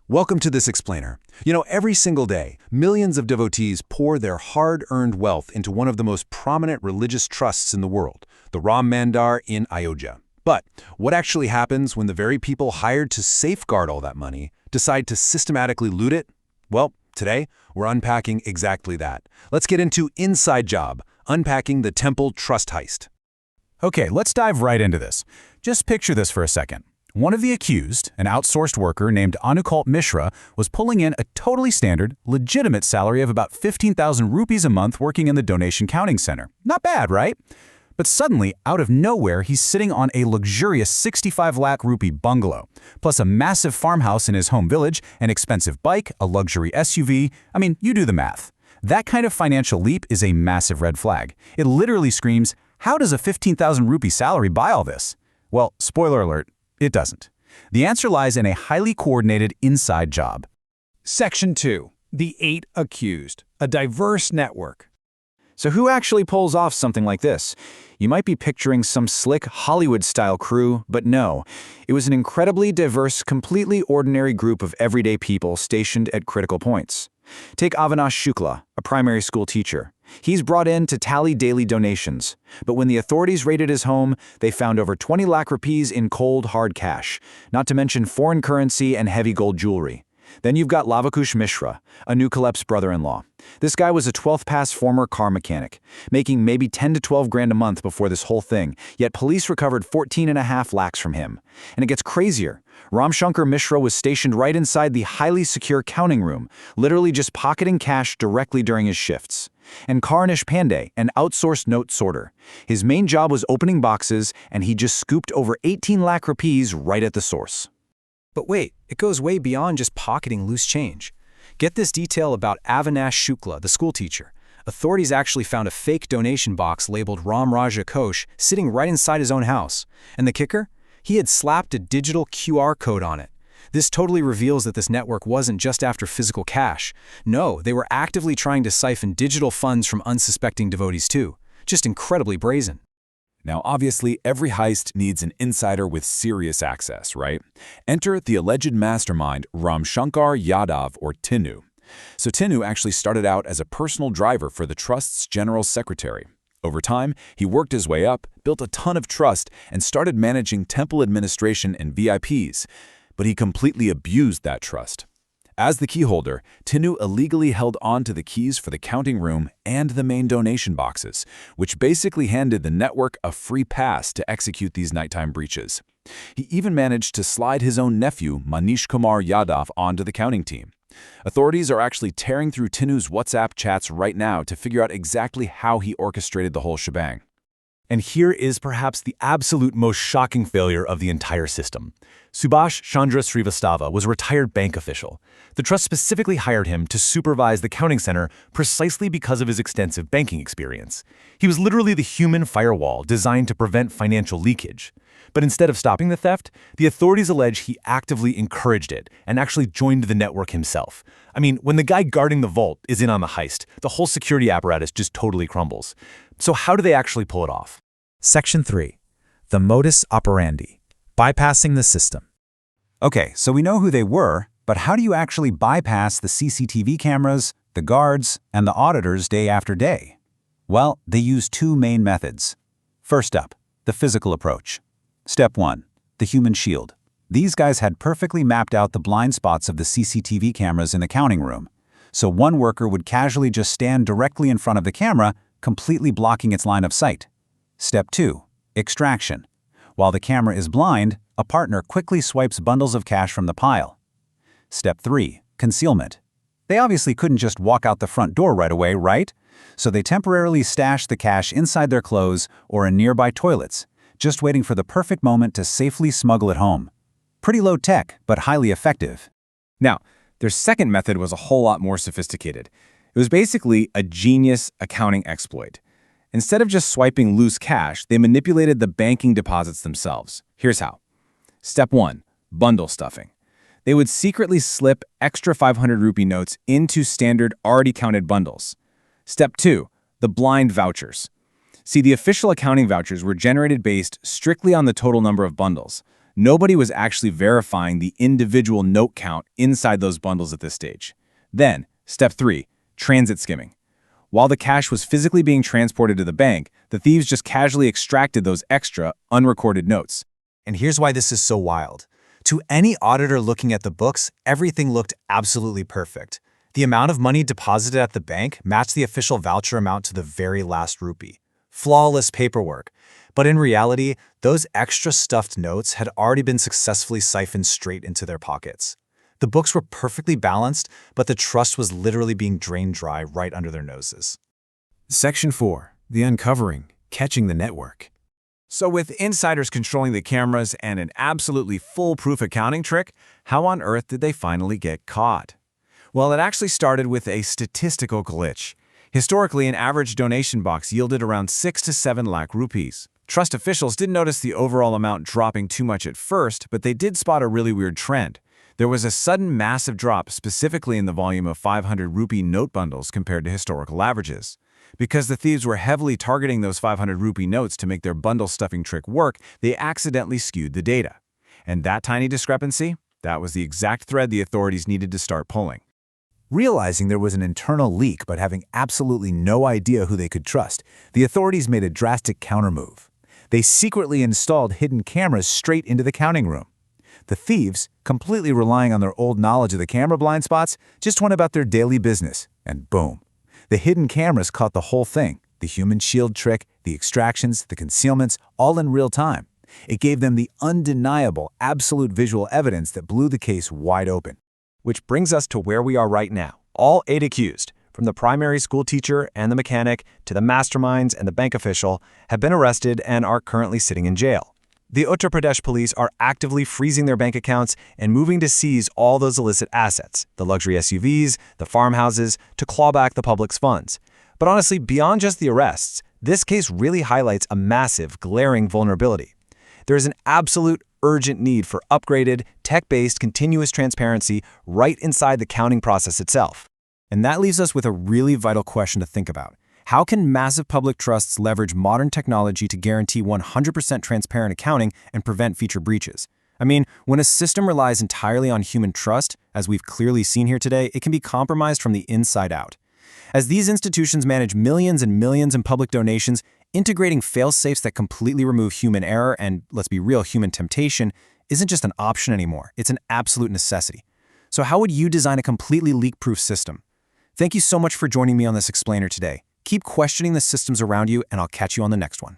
Welcome to this explainer. Every single day, millions of devotees pour their hard-earned wealth into one of the most prominent religious trusts in the world, the Ram Mandir in Ayodhya. But what actually happens when the very people hired to safeguard all that money decide to systematically loot it? Well, today, we're unpacking exactly that. Let's get into Inside Job, unpacking the temple trust heist. Okay, let's dive right into this. Just picture this for a second. One of the accused, an outsourced worker named Anukul Mishra, was pulling in a totally standard, legitimate salary of about 15,000 rupees a month working in the donation counting center. Not bad, right? But suddenly, out of nowhere, he's sitting on a luxurious 65 lakh rupee bungalow, plus a massive farmhouse in his home village, an expensive bike, a luxury SUV. I mean, you do the math. That kind of financial leap is a massive red flag. It literally screams, how does a 15,000 rupee salary buy all this? Well, spoiler alert, it doesn't. The answer lies in a highly coordinated inside job. Section 2. The 8 Accused. A diverse network. So who actually pulls off something like this? You might be picturing some slick Hollywood-style crew, but no. It was an incredibly diverse, completely ordinary group of everyday people stationed at critical points. Take Avinash Shukla, a primary school teacher. He's brought in to tally daily donations, but when the authorities raided his home, they found over 20 lakh rupees in cold, hard cash, not to mention foreign currency and heavy gold jewelry. Then you've got Lavakush Mishra, Anukul's brother-in-law. This guy was a 12th pass former car mechanic, making maybe 10 to 12 grand a month before this whole thing, yet police recovered 14.5 lakhs from him. And it gets crazier. Ramshankar Mishra was stationed right inside the highly secure counting room, literally just pocketing cash directly during his shifts. And Karnish Pandey, an outsourced note sorter. His main job was opening boxes, and he just scooped over 18 lakh rupees right at the source. But wait, it goes way beyond just pocketing loose change. Get this detail about Avinash Shukla, the schoolteacher. Authorities actually found a fake donation box labeled Ram Raja Kosh sitting right inside his own house. And the kicker? He had slapped a digital QR code on it. This totally reveals that this network wasn't just after physical cash. No, they were actively trying to siphon digital funds from unsuspecting devotees too. Just incredibly brazen. Now, obviously, every heist needs an insider with serious access, right? Enter the alleged mastermind Ramshankar Yadav, or Tinu. So Tinu actually started out as a personal driver for the trust's general secretary. Over time, he worked his way up, built a ton of trust, and started managing temple administration and VIPs. But he completely abused that trust. As the key holder, Tinu illegally held on to the keys for the counting room and the main donation boxes, which basically handed the network a free pass to execute these nighttime breaches. He even managed to slide his own nephew, Manish Kumar Yadav, onto the counting team. Authorities are actually tearing through Tinu's WhatsApp chats right now to figure out exactly how he orchestrated the whole shebang. And here is perhaps the absolute most shocking failure of the entire system. Subhash Chandra Srivastava was a retired bank official. The trust specifically hired him to supervise the counting center precisely because of his extensive banking experience. He was literally the human firewall designed to prevent financial leakage. But instead of stopping the theft, the authorities allege he actively encouraged it and actually joined the network himself. I mean, when the guy guarding the vault is in on the heist, the whole security apparatus just totally crumbles. So how do they actually pull it off? Section 3. The modus operandi. Bypassing the system. Okay, so we know who they were, but how do you actually bypass the CCTV cameras, the guards, and the auditors day after day? Well, they use two main methods. First up, the physical approach. Step 1. The human shield. These guys had perfectly mapped out the blind spots of the CCTV cameras in the counting room. So one worker would casually just stand directly in front of the camera, completely blocking its line of sight. Step 2. Extraction. While the camera is blind, a partner quickly swipes bundles of cash from the pile. Step 3. Concealment. They obviously couldn't just walk out the front door right away, right? So they temporarily stash the cash inside their clothes or in nearby toilets, just waiting for the perfect moment to safely smuggle it home. Pretty low tech, but highly effective. Now, their second method was a whole lot more sophisticated. It was basically a genius accounting exploit. Instead of just swiping loose cash, they manipulated the banking deposits themselves. Here's how. Step 1. Bundle stuffing. They would secretly slip extra 500 rupee notes into standard already counted bundles. Step 2. The blind vouchers. See, the official accounting vouchers were generated based strictly on the total number of bundles, Nobody was actually verifying the individual note count inside those bundles at this stage. Then, step 3, transit skimming. While the cash was physically being transported to the bank, the thieves just casually extracted those extra, unrecorded notes. And here's why this is so wild. To any auditor looking at the books, everything looked absolutely perfect. The amount of money deposited at the bank matched the official voucher amount to the very last rupee. Flawless paperwork. But in reality, those extra stuffed notes had already been successfully siphoned straight into their pockets. The books were perfectly balanced, but the trust was literally being drained dry right under their noses. Section 4. The uncovering, catching the network. So with insiders controlling the cameras and an absolutely foolproof accounting trick, how on earth did they finally get caught? Well, it actually started with a statistical glitch. Historically, an average donation box yielded around 6 to 7 lakh rupees. Trust officials didn't notice the overall amount dropping too much at first, but they did spot a really weird trend. There was a sudden massive drop specifically in the volume of 500 rupee note bundles compared to historical averages. Because the thieves were heavily targeting those 500 rupee notes to make their bundle stuffing trick work, they accidentally skewed the data. And that tiny discrepancy? That was the exact thread the authorities needed to start pulling. Realizing there was an internal leak but having absolutely no idea who they could trust, the authorities made a drastic countermove. They secretly installed hidden cameras straight into the counting room. The thieves, completely relying on their old knowledge of the camera blind spots, just went about their daily business, and boom. The hidden cameras caught the whole thing, the human shield trick, the extractions, the concealments, all in real time. It gave them the undeniable, absolute visual evidence that blew the case wide open. Which brings us to where we are right now. All 8 accused, from the primary school teacher and the mechanic to the masterminds and the bank official, have been arrested and are currently sitting in jail. The Uttar Pradesh police are actively freezing their bank accounts and moving to seize all those illicit assets, the luxury SUVs, the farmhouses, to claw back the public's funds. But honestly, beyond just the arrests, this case really highlights a massive, glaring vulnerability. There is an absolute urgent need for upgraded, tech-based continuous transparency right inside the counting process itself. And that leaves us with a really vital question to think about. How can massive public trusts leverage modern technology to guarantee 100% transparent accounting and prevent future breaches? I mean, when a system relies entirely on human trust, as we've clearly seen here today, it can be compromised from the inside out. As these institutions manage millions and millions in public donations, integrating fail-safes that completely remove human error and, let's be real, human temptation isn't just an option anymore. It's an absolute necessity. So how would you design a completely leak-proof system? Thank you so much for joining me on this explainer today. Keep questioning the systems around you, and I'll catch you on the next one.